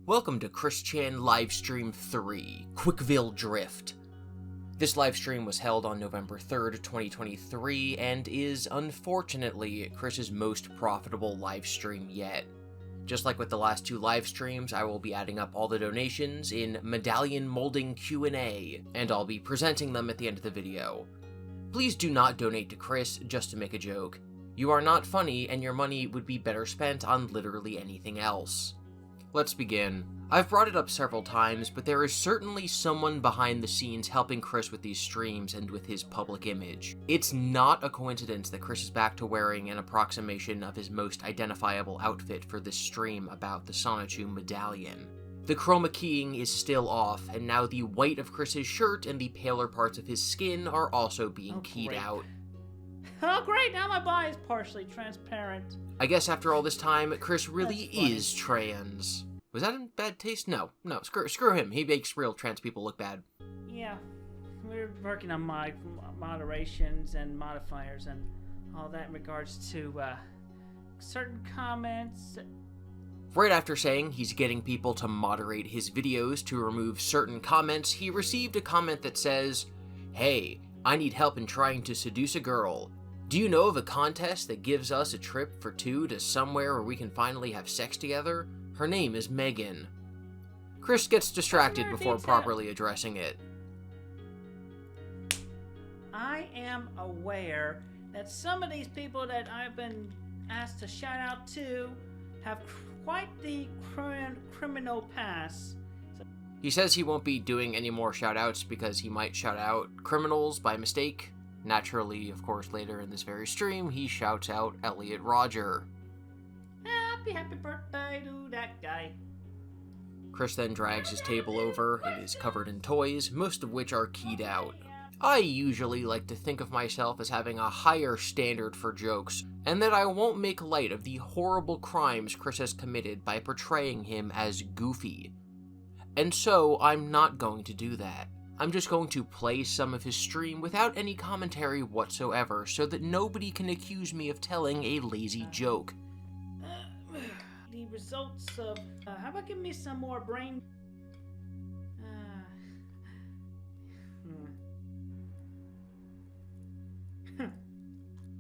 Welcome to Chris Chan Livestream 3, Quickville Drift. This livestream was held on November 3rd, 2023, and is, unfortunately, Chris's most profitable livestream yet. Just like with the last two livestreams, I will be adding up all the donations in medallion molding Q&A, and I'll be presenting them at the end of the video. Please do not donate to Chris just to make a joke. You are not funny, and your money would be better spent on literally anything else. Let's begin. I've brought it up several times, but there is certainly someone behind the scenes helping Chris with these streams and with his public image. It's not a coincidence that Chris is back to wearing an approximation of his most identifiable outfit for this stream about the Sonichu medallion. The chroma keying is still off, and now the white of Chris's shirt and the paler parts of his skin are also being keyed out. Oh great, now my body is partially transparent. I guess after all this time, Chris really is trans. Was that in bad taste? No, screw him. He makes real trans people look bad. Yeah, we're working on moderations and modifiers and all that in regards to certain comments. Right after saying he's getting people to moderate his videos to remove certain comments, he received a comment that says, "Hey, I need help in trying to seduce a girl. Do you know of a contest that gives us a trip for two to somewhere where we can finally have sex together? Her name is Megan." Chris gets distracted before properly addressing it. I am aware that some of these people that I've been asked to shout out to have quite the criminal past. He says he won't be doing any more shout-outs because he might shout out criminals by mistake. Naturally, of course, later in this very stream, he shouts out Elliot Roger. Happy birthday to that guy. Chris then drags his table over. It is covered in toys, most of which are keyed out. I usually like to think of myself as having a higher standard for jokes, and that I won't make light of the horrible crimes Chris has committed by portraying him as goofy. And so, I'm not going to do that. I'm just going to play some of his stream without any commentary whatsoever, so that nobody can accuse me of telling a lazy joke. The results of... how about give me some more brain...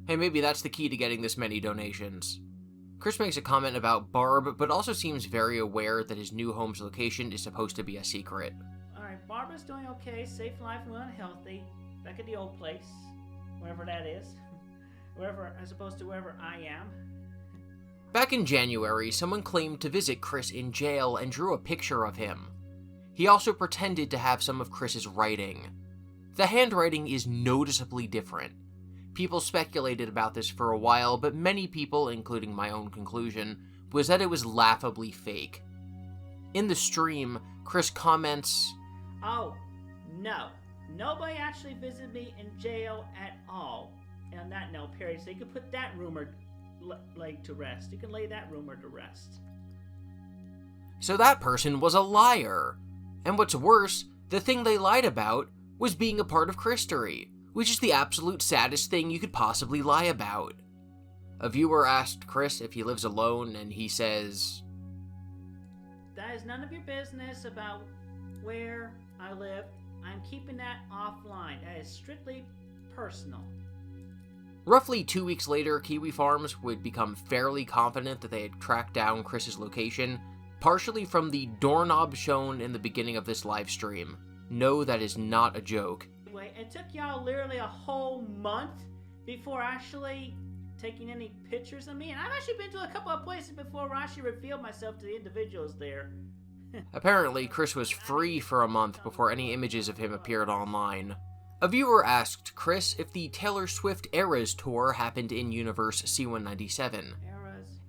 Hey, maybe that's the key to getting this many donations. Chris makes a comment about Barb, but also seems very aware that his new home's location is supposed to be a secret. Alright, Barbara's doing okay, safe life, well and healthy. Back at the old place, wherever that is. Wherever, as opposed to wherever I am. Back in January, someone claimed to visit Chris in jail and drew a picture of him. He also pretended to have some of Chris's writing. The handwriting is noticeably different. People speculated about this for a while, but many people, including my own conclusion, was that it was laughably fake. In the stream, Chris comments, "Oh, no. Nobody actually visited me in jail at all." And that no period. So you can put that rumor laid to rest. You can lay that rumor to rest. So that person was a liar. And what's worse, the thing they lied about was being a part of Christory, which is the absolute saddest thing you could possibly lie about. A viewer asked Chris if he lives alone, and he says, "That is none of your business about where I live. I'm keeping that offline. That is strictly personal." Roughly 2 weeks later, Kiwi Farms would become fairly confident that they had tracked down Chris's location, partially from the doorknob shown in the beginning of this live stream. No, that is not a joke. Wait, it took y'all literally a whole month before actually taking any pictures of me? And I've actually been to a couple of places before where I actually revealed myself to the individuals there. Apparently, Chris was free for a month before any images of him appeared online. A viewer asked Chris if the Taylor Swift Eras tour happened in Universe C197,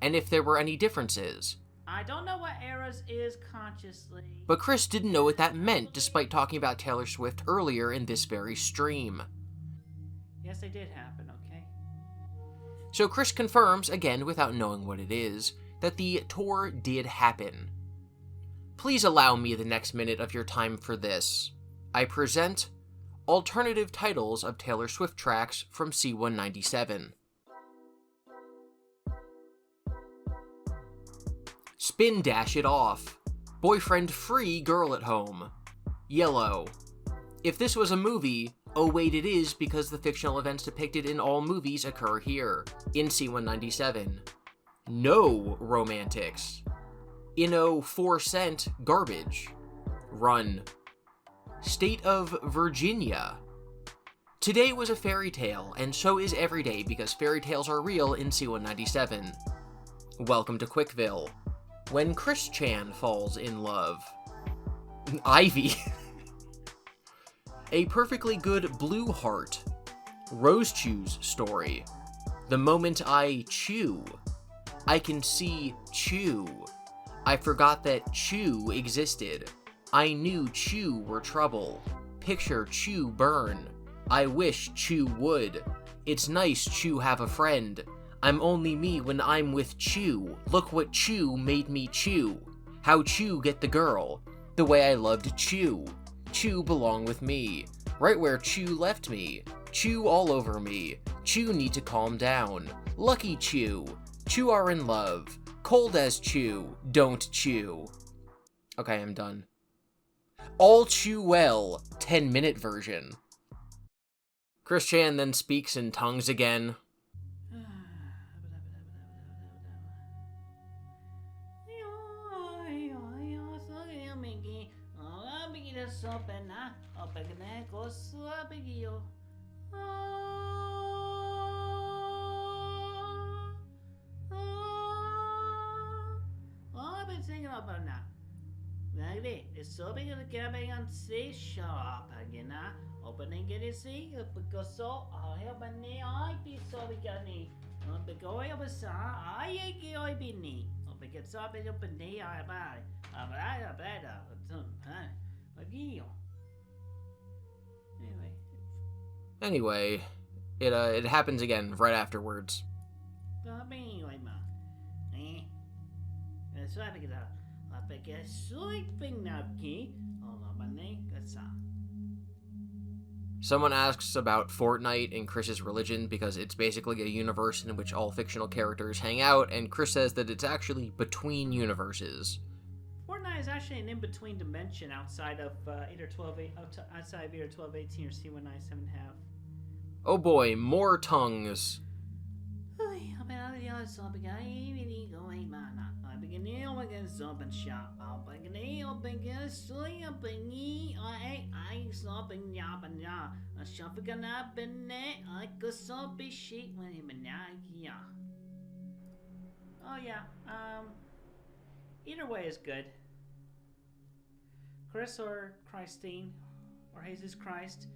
and if there were any differences. I don't know what Eras is consciously. But Chris didn't know what that meant, despite talking about Taylor Swift earlier in this very stream. Yes, they did happen, okay? So Chris confirms, again without knowing what it is, that the tour did happen. Please allow me the next minute of your time for this. I present alternative titles of Taylor Swift tracks from C197. Spin Dash It Off, boyfriend-free girl at home. Yellow. If this was a movie, oh wait it is because the fictional events depicted in all movies occur here, in C-197. No romantics. Inno 4-cent garbage. Run. State of Virginia. Today was a fairy tale, and so is every day because fairy tales are real in C-197. Welcome to Quickville. When Chris Chan falls in love. Ivy. A perfectly good blue heart. Rose Chew's story. The moment I chew. I can see Chew. I forgot that Chew existed. I knew Chew were trouble. Picture Chew burn. I wish Chew would. It's nice Chew have a friend. I'm only me when I'm with Chew. Look what Chew made me chew. How Chew get the girl. The way I loved Chew. Chew belong with me. Right where Chew left me. Chew all over me. Chew need to calm down. Lucky Chew. Chew are in love. Cold as Chew. Don't chew. Okay, I'm done. All Chew well. 10-minute version. Chris Chan then speaks in tongues again. I've been singing about now. Lagli, sobi che chiamano si shop again. Opening it see because so I have a knee. I be sobi gani. Begoy of a sa. I get I be knee. Because up in open knee. I buy. I better. Again. Anyway, it happens again right afterwards. Someone asks about Fortnite and Chris's religion because it's basically a universe in which all fictional characters hang out, and Chris says that it's actually between universes. Fortnite is actually an in-between dimension outside of either 1218 or C-197 have. Oh boy, more tongues. Oh yeah, either way is good. Chris or Christine, or Jesus Christ.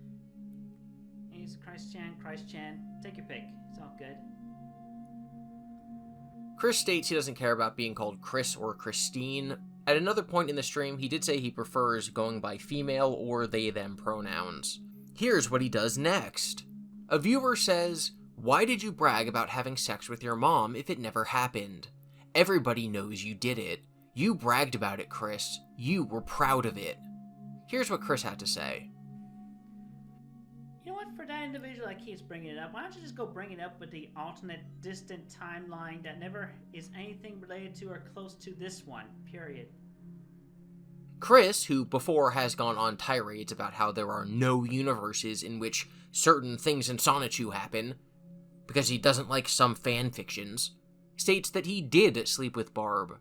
He's Christ Chan. Take your pick. It's all good. Chris states he doesn't care about being called Chris or Christine. At another point in the stream, he did say he prefers going by female or they/them pronouns. Here's what he does next. A viewer says, "Why did you brag about having sex with your mom if it never happened? Everybody knows you did it. You bragged about it, Chris. You were proud of it." Here's what Chris had to say. You know what, for that individual that keeps bringing it up, why don't you just go bring it up with the alternate distant timeline that never is anything related to or close to this one, period. Chris, who before has gone on tirades about how there are no universes in which certain things in Sonichu happen, because he doesn't like some fan fictions, states that he did sleep with Barb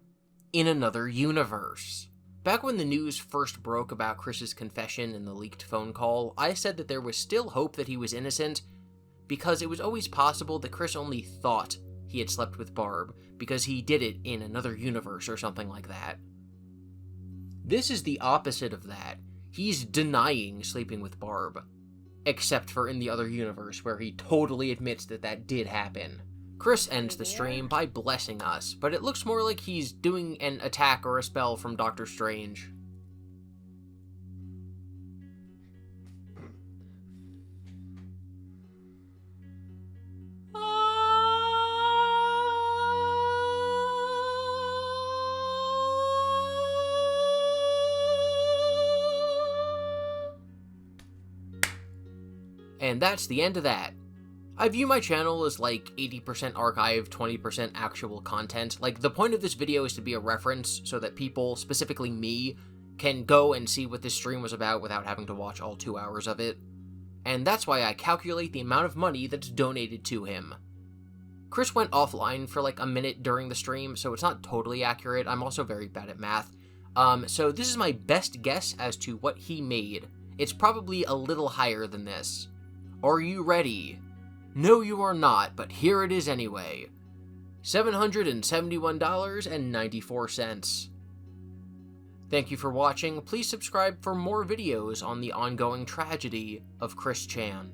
in another universe. Back when the news first broke about Chris's confession in the leaked phone call, I said that there was still hope that he was innocent, because it was always possible that Chris only thought he had slept with Barb, because he did it in another universe or something like that. This is the opposite of that. He's denying sleeping with Barb, except for in the other universe where he totally admits that that did happen. Chris ends the stream by blessing us, but it looks more like he's doing an attack or a spell from Doctor Strange. And that's the end of that. I view my channel as like 80% archive, 20% actual content. Like, the point of this video is to be a reference so that people, specifically me, can go and see what this stream was about without having to watch all 2 hours of it. And that's why I calculate the amount of money that's donated to him. Chris went offline for like a minute during the stream, so it's not totally accurate. I'm also very bad at math. So this is my best guess as to what he made. It's probably a little higher than this. Are you ready? No, you are not, but here it is anyway. $771.94. Thank you for watching. Please subscribe for more videos on the ongoing tragedy of Chris Chan.